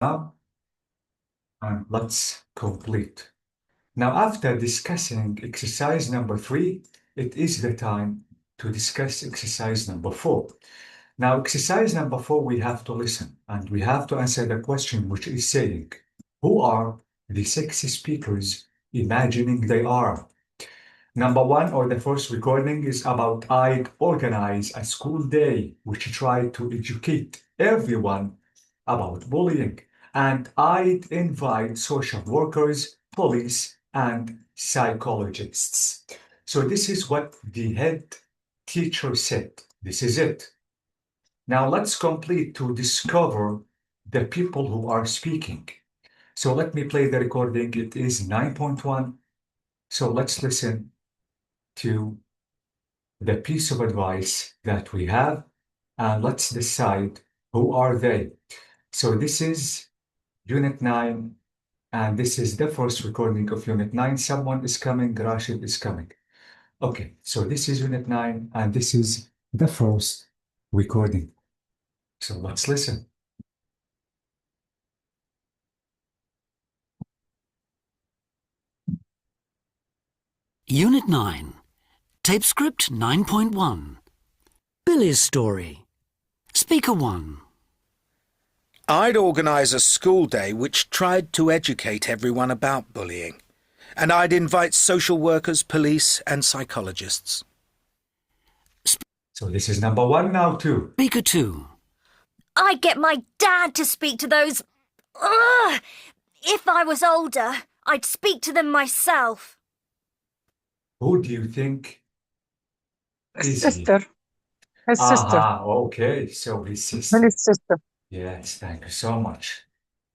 Now, and let's complete. Now, after discussing exercise number 3, it is the time to discuss exercise number 4. Now, exercise number 4, we have to listen and we have to answer the question which is saying, who are the 6 speakers imagining they are? Number 1, or the first recording, is about I'd organize a school day which tried to educate everyone about bullying. And I'd invite social workers, police, and psychologists. So this is what the head teacher said. This is it. Now let's complete to discover the people who are speaking. So let me play the recording. It is 9.1. So let's listen to the piece of advice that we have and let's decide who are they. So this is Unit 9 and this is the first recording of Unit 9. Someone is coming, Rashid is coming. Okay, so this is Unit 9 and this is the first recording. So let's listen. Unit 9, Tape Script 9.1. Billy's Story. Speaker 1. I'd organise a school day which tried to educate everyone about bullying, and I'd invite social workers, police and psychologists. So this is number 1 now too. Speaker 2. I'd get my dad to speak to those... Ugh! If I was older, I'd speak to them myself. Who do you think is he? Sister. His sister. Okay, so his sister. His sister. Yes, thank you so much.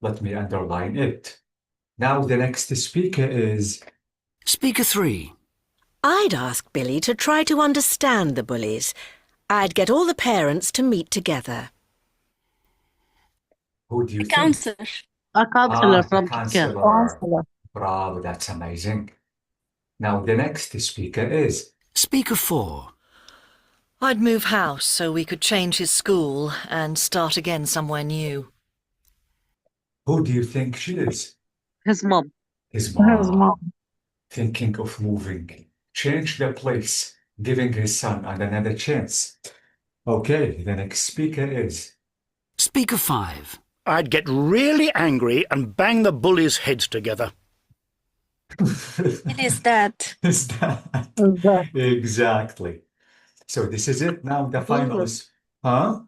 Let me underline it. Now the next speaker is... Speaker 3. I'd ask Billy to try to understand the bullies. I'd get all the parents to meet together. Who do you think? Counselor. A counselor the from counselor. Counselor. Bravo, that's amazing. Now the next speaker is... Speaker 4. I'd move house so we could change his school and start again somewhere new. Who do you think she is? His mom. His mom. His mom. Thinking of moving, change the place, giving his son another chance. Okay, the next speaker is... Speaker 5. I'd get really angry and bang the bullies' heads together. It is that. Is that? Exactly. So this is it now, the finals. Huh?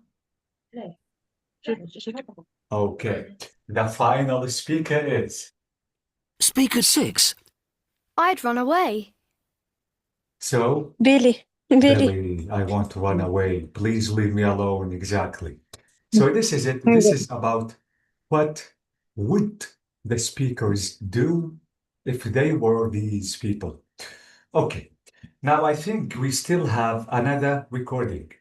Okay, the final speaker is... Speaker 6. I'd run away. So, Billy. Billy, I want to run away. Please leave me alone. Exactly. So this is it. This is about what would the speakers do if they were these people. Okay. Now I think we still have another recording.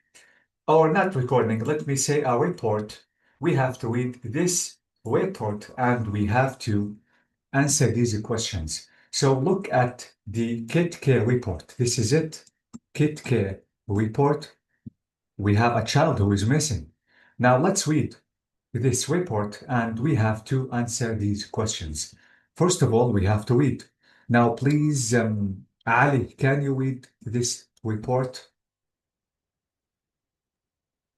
Or not recording, let me say a report. We have to read this report and we have to answer these questions. So look at the Kid Care report. This is it. Kid Care report. We have a child who is missing. Now let's read this report and we have to answer these questions. First of all, we have to read. Now please, Ali, can you read this report?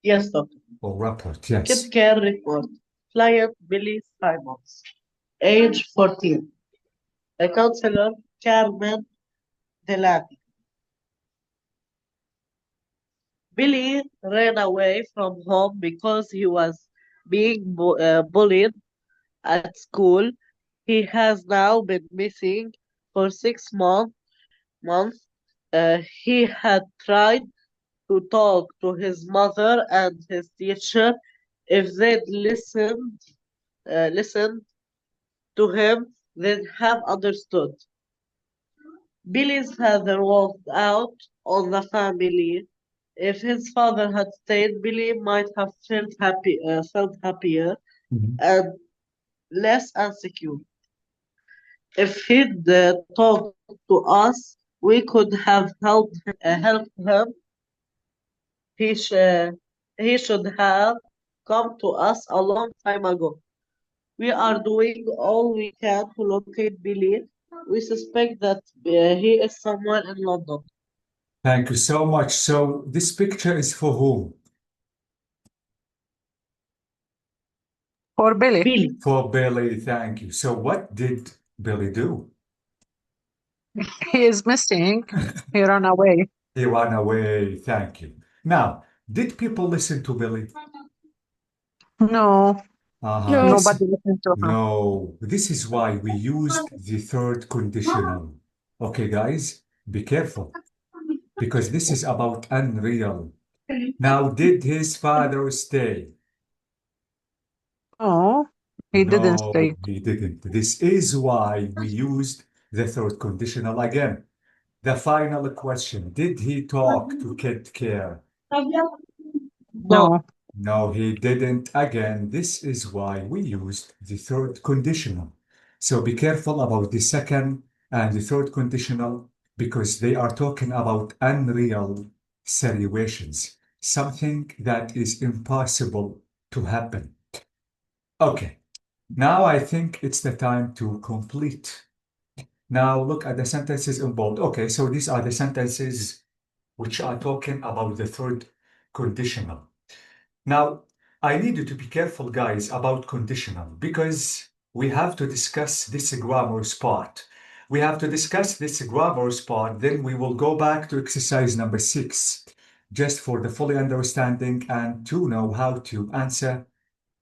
Yes, doctor. Or report, yes. Kid care report. Client Billy Simons. Age 14. A counselor, Carmen Delany. Billy ran away from home because he was being bullied at school. He has now been missing for 6 months. He had tried to talk to his mother and his teacher. If they'd listened to him, they'd have understood. Billy's father walked out on the family. If his father had stayed, Billy might have felt happier and less insecure. If he'd talked to us, we could have helped him. He should have come to us a long time ago. We are doing all we can to locate Billy. We suspect that he is somewhere in London. Thank you so much. So this picture is for whom? For Billy. Billy. For Billy, thank you. So what did Billy do? He is missing. He ran away. He ran away, thank you. Now, did people listen to Billy? No, Uh-huh. nobody listened to him. No, this is why we used the third conditional. Okay, guys, be careful, because this is about unreal. Now, did his father stay? No, he didn't No, stay. he didn't. This is why we used the third conditional again. The final question, did he talk to Kid Care? No. No. No, he didn't. Again, this is why we used the third conditional. So be careful about the second and the third conditional because they are talking about unreal situations, something that is impossible to happen. Okay, now I think it's the time to complete. Now look at the sentences in bold. Okay, so these are the sentences which are talking about the third conditional. Now, I need you to be careful, guys, about conditional because we have to discuss this grammar part. We have to discuss this grammar part, then we will go back to exercise number 6, just for the fully understanding and to know how to answer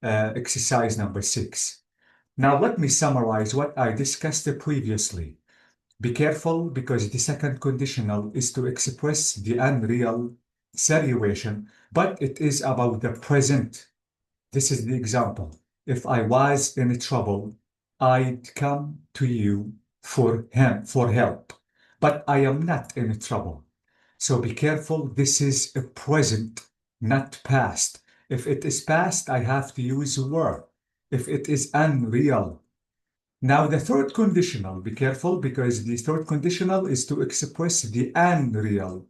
exercise number 6. Now, let me summarize what I discussed previously. Be careful because the second conditional is to express the unreal situation, but it is about the present. This is the example. If I was in trouble, I'd come to you for help, but I am not in trouble. So be careful. This is a present, not past. If it is past, I have to use were. If it is unreal, now, the third conditional, be careful because the third conditional is to express the unreal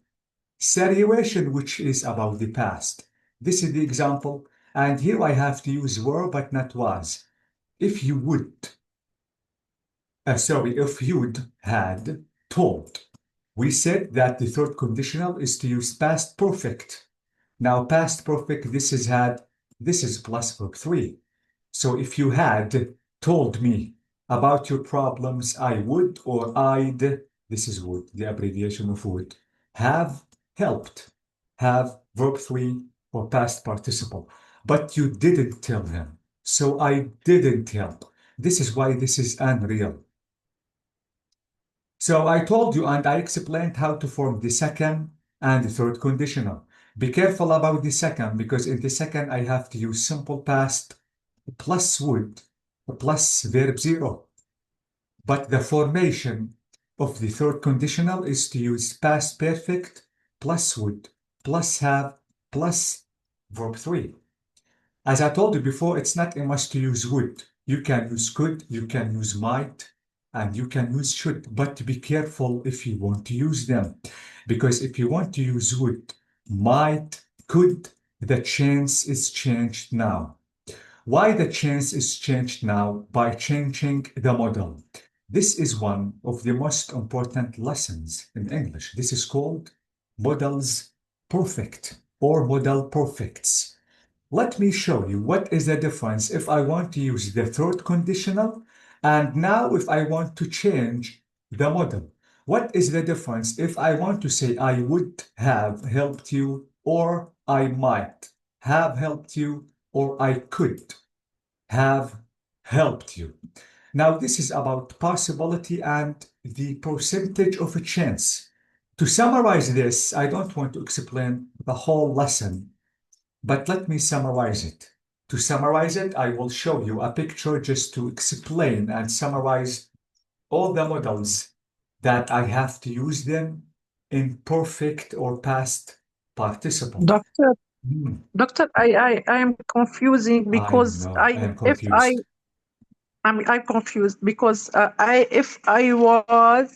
situation, which is about the past. This is the example, and here I have to use were but not was. If you would, if you'd had told, we said that the third conditional is to use past perfect. Now, past perfect, this is had, this is plus verb 3. So if you had told me about your problems, I would or I'd, this is would, the abbreviation of would, have helped, have verb 3 or past participle. But you didn't tell him, so I didn't help. This is why this is unreal. So I told you and I explained how to form the second and the third conditional. Be careful about the second because in the second I have to use simple past plus would plus verb 0. But the formation of the third conditional is to use past perfect plus would plus have plus verb 3. As I told you before, it's not a must to use would. You can use could, you can use might, and you can use should, but be careful if you want to use them. Because if you want to use would, might, could, the chance is changed now. Why the chance is changed now? By changing the model. This is one of the most important lessons in English. This is called modals perfect or modal perfects. Let me show you what is the difference if I want to use the third conditional and now if I want to change the model. What is the difference if I want to say I would have helped you or I might have helped you or I could have helped you? Now, this is about possibility and the percentage of a chance. To summarize this, I don't want to explain the whole lesson, but let me summarize it. To summarize it, I will show you a picture just to explain and summarize all the models that I have to use them in perfect or past participle. Doctor, Hmm, doctor, I am confusing I because know, I am if confused. I'm confused because if I was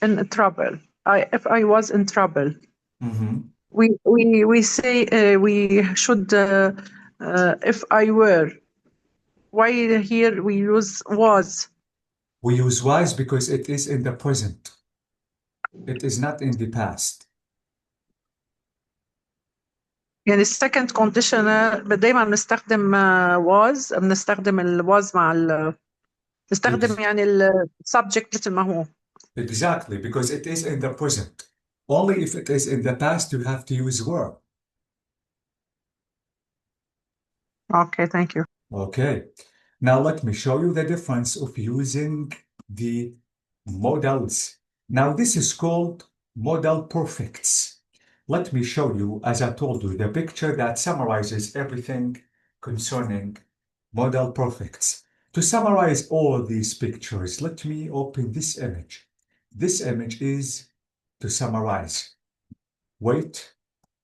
in trouble, if I was in trouble, Mhm. we say we should if I were. why here we use was? We use was because it is in the present. It is not in the past. يعني السكند conditional دايما بنستخدم was، بنستخدم ال was مع نستخدم يعني ال subject مثل ما هو. Exactly, because it is in the present. Only if it is in the past, you have to use were. Okay, thank you. Okay. Now let me show you the difference of using the modals. Now this is called modal perfects. Let me show you, as I told you, the picture that summarizes everything concerning modal perfects. To summarize all these pictures, let me open this image. This image is to summarize. Wait,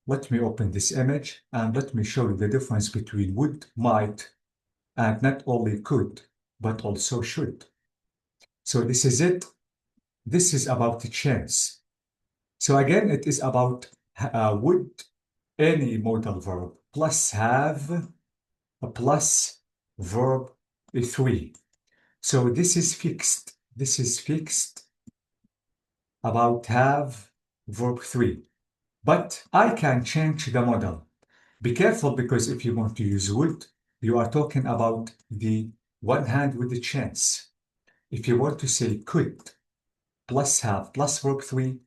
let me open this image and let me show you the difference between would, might, and not only could, but also should. So this is it. This is about the chance. So again, it is about would, any modal verb, plus have, plus verb 3. So this is fixed. This is fixed about have, verb 3. But I can change the model. Be careful, because if you want to use would, you are talking about the one hand with the chance. If you want to say could plus have plus verb 3,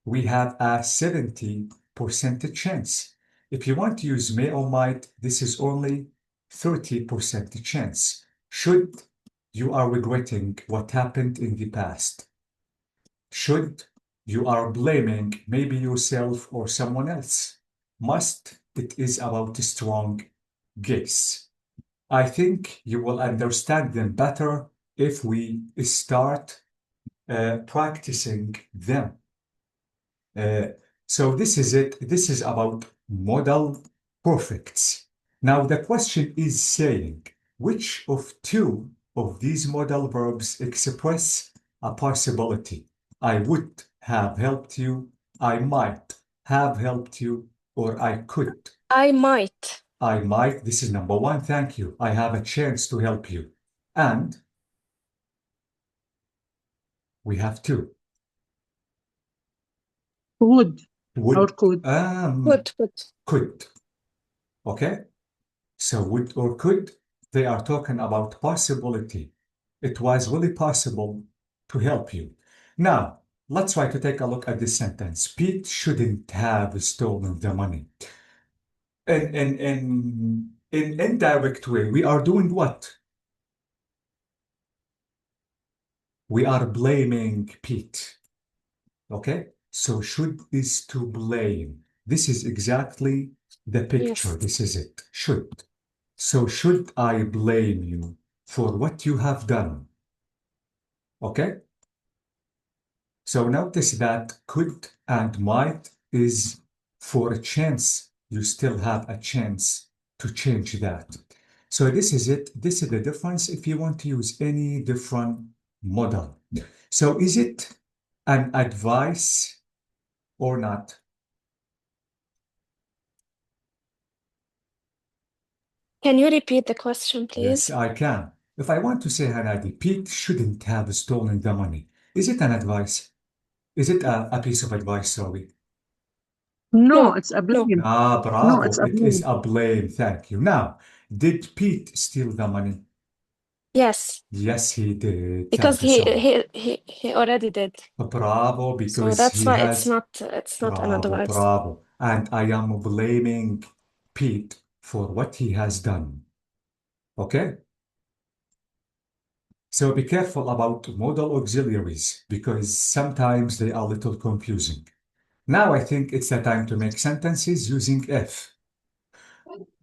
we have a 70% chance. If you want to use may or might, this is only 30% chance. Should, you are regretting what happened in the past. Should, you are blaming maybe yourself or someone else. Must, it is about a strong guess. I think you will understand them better if we start practicing them. So this is it. This is about modal perfects. Now the question is saying, which of two of these modal verbs express a possibility? I would have helped you, I might have helped you, or I could. I might. I might, this is number one, thank you. I have a chance to help you. And we have two. Would Would, or could. could. Okay? So would or could, they are talking about possibility. It was really possible to help you. Now, let's try to take a look at this sentence. Pete shouldn't have stolen the money. In indirect way, we are doing what? We are blaming Pete. Okay? So should is to blame. This is exactly the picture. Yes. This is it. Should. So should I blame you for what you have done? Okay? So notice that could and might is for a chance. You still have a chance to change that. So this is it. This is the difference if you want to use any different model. So is it an advice or not? Can you repeat the question, Yes, please? I can. If I want to say, Hanadi, Pete shouldn't have stolen the money, is it an advice? Is it a piece of advice, sorry? No, No. it's a No. blame. Ah, No, it's bravo. a It is blame. a blame. Thank you. Now, did Pete steal the money? Yes. Yes, he did. Because Thank you so much. he already did. Bravo, So because that's he why has. it's not an Bravo, advice. bravo. And I am blaming Pete for what he has done. Okay? So be careful about modal auxiliaries because sometimes they are a little confusing. Now I think it's the time to make sentences using if.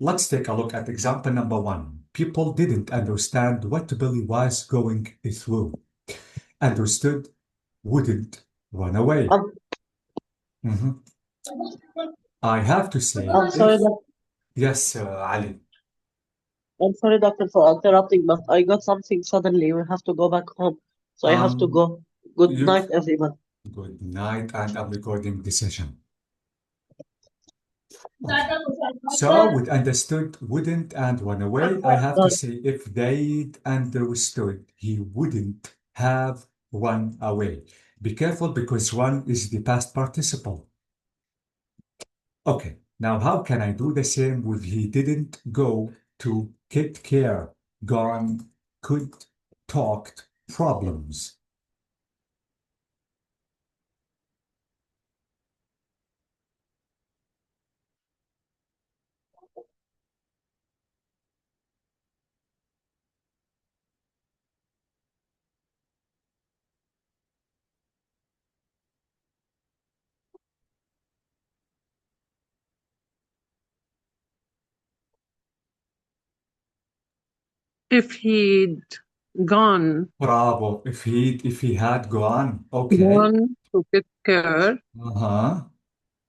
Let's take a look at example number 1. People didn't understand what Billy was going through. Understood, wouldn't, run away. Mhm. I have to say, I'm sorry, yes, Ali. I'm sorry, doctor, for interrupting, but I got something suddenly. We have to go back home, so I have to go. Good You night, everyone. Good night, and I'm recording the session. Okay. So with understood, wouldn't, and run away, I have to say if they'd understood, he wouldn't have run away. Be careful because run is the past participle. Okay, now how can I do the same with he didn't go to kid care, gone, could, talked, problems? If he'd gone Bravo. If he had gone. Okay. gone to get care, Uh-huh.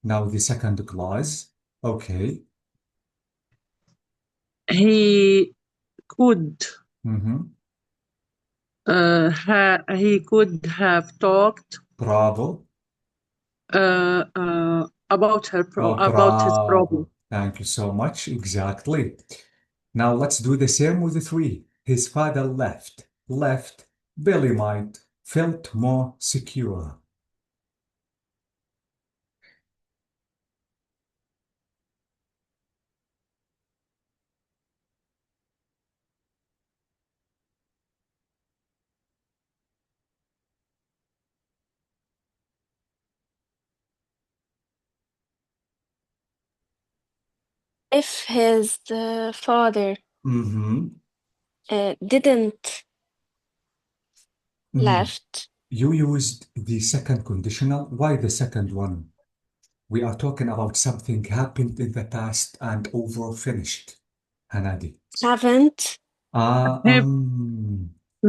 Now the second clause. Okay. he could Mm-hmm. he could have talked Bravo. about Oh, about his problem. bravo. Thank you so much. Exactly. Now let's do the same with the three. His father left. Left. Billy might felt more secure. If his father Mm-hmm. didn't Mm. left, You used the second conditional. Why the second one? We are talking about something happened in the past and over finished. Hanadi. haven't, Ah, If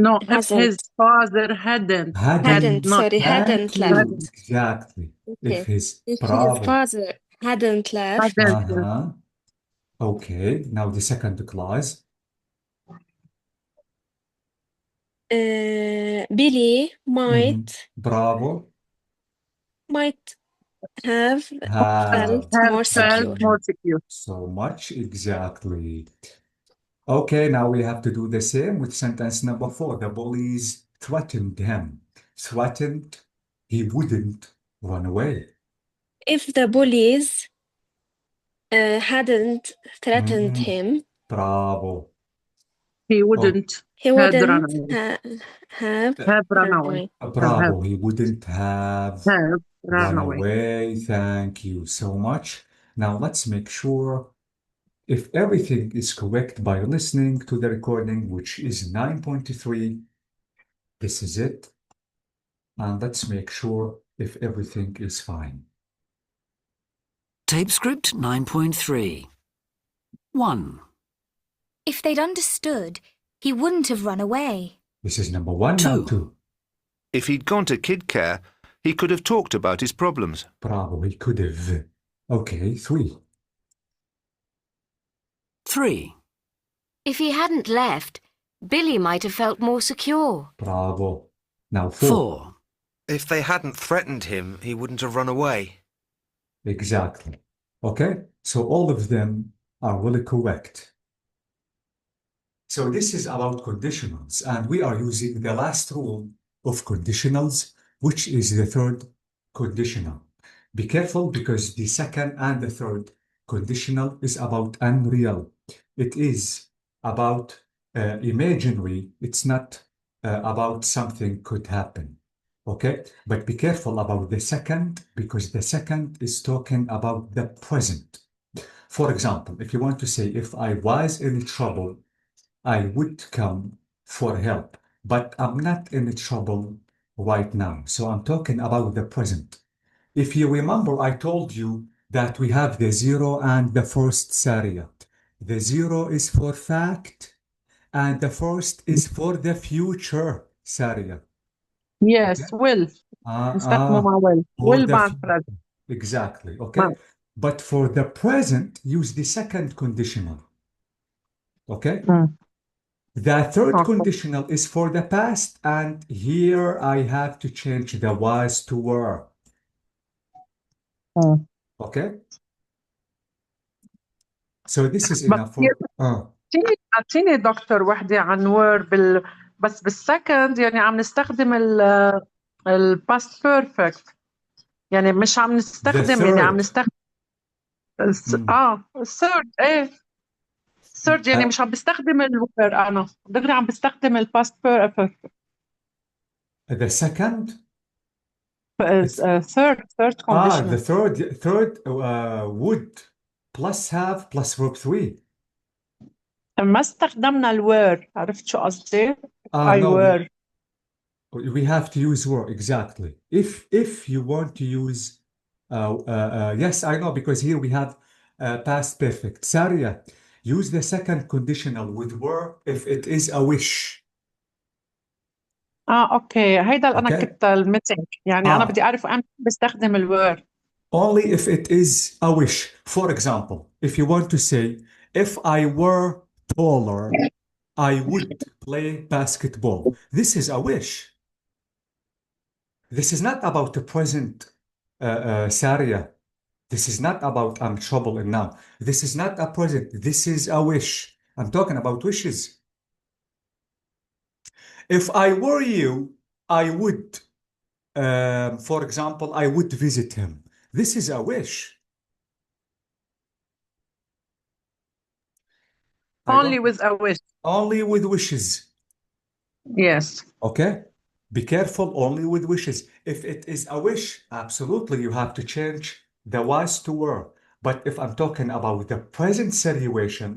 no, if his hasn't, father hadn't had hadn't. not Thank hadn't you. left. hadn't Exactly. If Okay. his If his bravo. father hadn't left, hadn't Uh-huh. Okay. Now the second clause. Billy Bravo. might have Have. felt have more felt secure. more secure. So much. Exactly. Okay, now we have to do the same with sentence number 4. The bullies threatened him. Threatened, he wouldn't run away. If the bullies hadn't threatened Mm, him, bravo. He Oh, wouldn't he had run wouldn't away. have Have run run away. away. bravo. He wouldn't have Have run run away. away. Thank you so much. Now let's make sure if everything is correct by listening to the recording, which is 9.3. This is it. And let's make sure if everything is fine. Tape script 9.3. 1. If they'd understood, he wouldn't have run away. This is number 1, now 2. 2. If he'd gone to kid care, he could have talked about his problems. Bravo, he could have. Okay, 3. 3. If he hadn't left, Billy might have felt more secure. Bravo. Now 4. 4. If they hadn't threatened him, he wouldn't have run away. Exactly. Okay, so all of them are really correct. So this is about conditionals, and we are using the last rule of conditionals, which is the third conditional. Be careful because the second and the third conditional is about unreal. It is about imaginary. It's not about something could happen. Okay, but be careful about the second because the second is talking about the present. For example, if you want to say, if I was in trouble, I would come for help, but I'm not in trouble right now. So I'm talking about the present. If you remember, I told you that we have the zero and the first scenario. The zero is for fact, and the first is for the future scenario. Yes, will. نستخدمه مع will. For Will the مع future. present. Exactly. Okay. مع. But for the present, use the second conditional. Okay. The third Okay. conditional is for the past, and here I have to change the was to were. Okay? So this is بس enough for اعطيني دكتور وحده عن وير بس بالسكند يعني عم نستخدم الباست بيرفكت، يعني مش عم the نستخدم يعني عم third. نستخدم الثيرد الثيرد يعني مش عم بستخدم الوير، انا دغري عم بستخدم الباست بيرفكت. The second. third The conditional. third would plus have plus verb 3. ما استخدمنا الوير، عرفت شو قصدي؟ I No, were. we have to use were exactly. If you want to use yes, I know, because here we have past perfect. Saria, use the second conditional with were if it is a wish. اوكي، هيدا انا Okay. كنت الميتنج، يعني انا بدي اعرف امتى بستخدم الوير. Only if it is a wish. For example, if you want to say, if I were taller, I would play basketball. This is a wish. This is not about the present, Saria. This is not about I'm trouble and now. This is not a present. This is a wish. I'm talking about wishes. If I were you, I would, for example, I would visit him. This is a wish. Only with a wish. Only with wishes. Yes. Okay? Be careful, only with wishes. If it is a wish, absolutely you have to change the was to were. But if I'm talking about the present situation,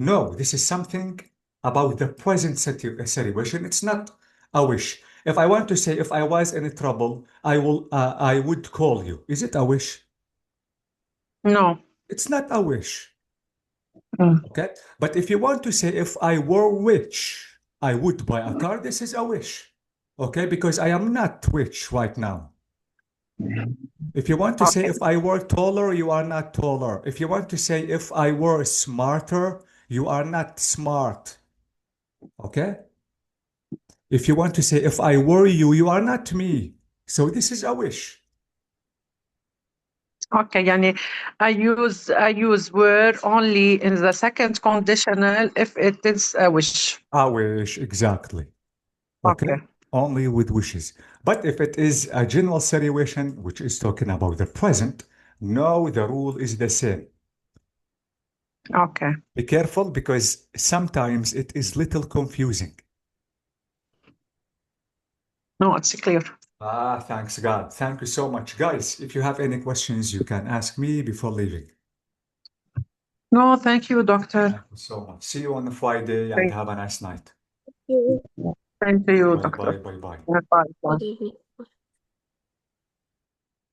no, this is something about the present situation. It's not a wish. If I want to say, if I was in trouble, I would call you. Is it a wish? No. It's not a wish. Okay? But if you want to say, if I were rich, I would buy a car, this is a wish. Okay? Because I am not rich right now. If you want to say, if I were taller, you are not taller. If you want to say, if I were smarter, you are not smart. Okay? If you want to say, if I were you, you are not me. So this is a wish. Okay, يعني I use were only in the second conditional if it is a wish. A wish, exactly. Okay? Only with wishes. But if it is a general situation, which is talking about the present, no, the rule is the same. Okay. Be careful, because sometimes it is little confusing. No, it's clear. Thanks God. Thank you so much. Guys, if you have any questions, you can ask me before leaving. No, thank you, doctor. Thank you so much. See you on Friday and have a nice night. Thank you, Bye, doctor. bye, bye, bye. Bye. Bye.